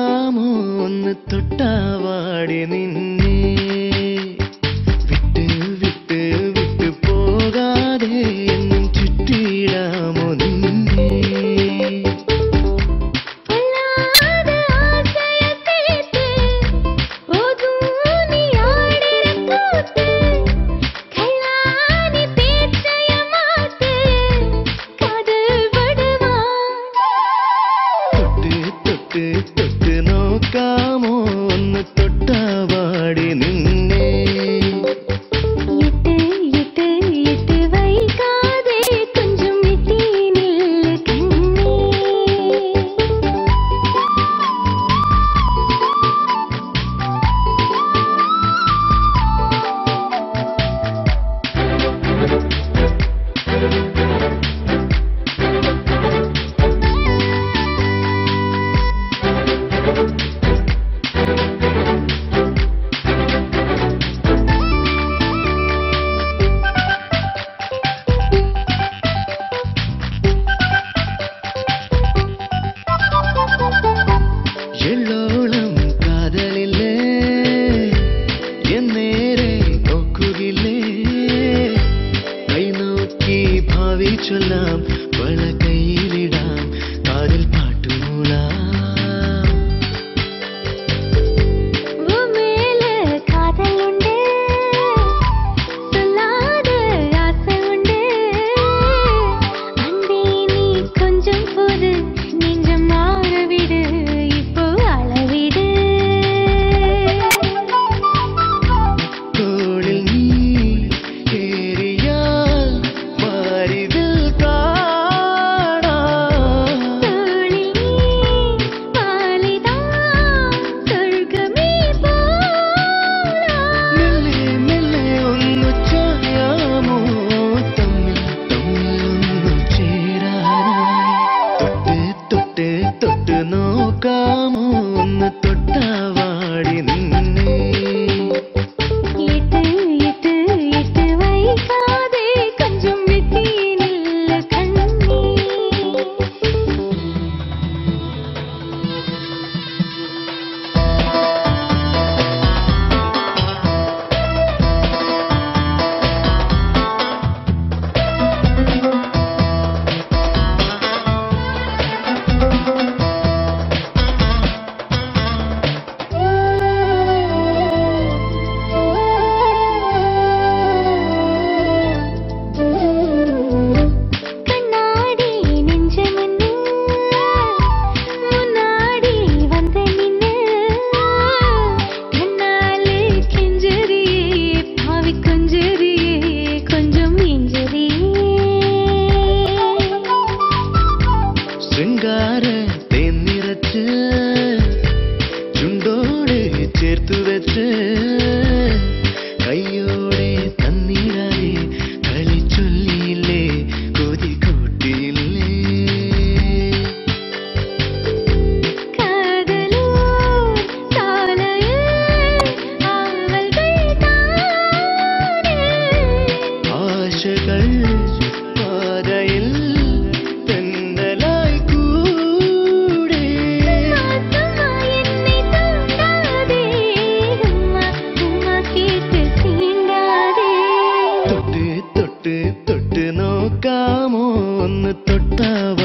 നോക്കാമോ ഒന്ന് തൊട്ടാവാടി നിന്നെ വിട്ട് വിട്ട് വിട്ട് പോകാതെ എന്നും ചുറ്റിയിടാമോ നിന്നെ തൊട്ട് നോക്കാമോ ഒന്ന് തൊട്ടാവാടി നിന്നെ വൈകാതെ കൊഞ്ചും കണ്ണേ എള്ളോളം കാതലില്ലേ എന്നേരെ നോക്കുകില്ലേ കൈ നോക്കി ഭാവി ചൊല്ലാം വള കയ്യിലിടാം കാതിൽ പാട്ടുമൂളാം തൊട്ട് നോക്കാമോ ഒന്ന് തൊട്ടാവാടി നിന്നെ വൈകാതെ കൊഞ്ചും കണ്ണേ ശൃംഗാരത്തെ നിറച്ച് ചുണ്ടോട് ചേർത്തു വെച്ച് കയ്യോടെ തന്നിടാതെ കളി ചൊല്ലിയില്ലേ കൊതി കൂട്ടിയില്ലേ ആശകൾ പാതയിൽ തൊട്ട് നോക്കാമോ ഒന്ന് തൊട്ടാവാ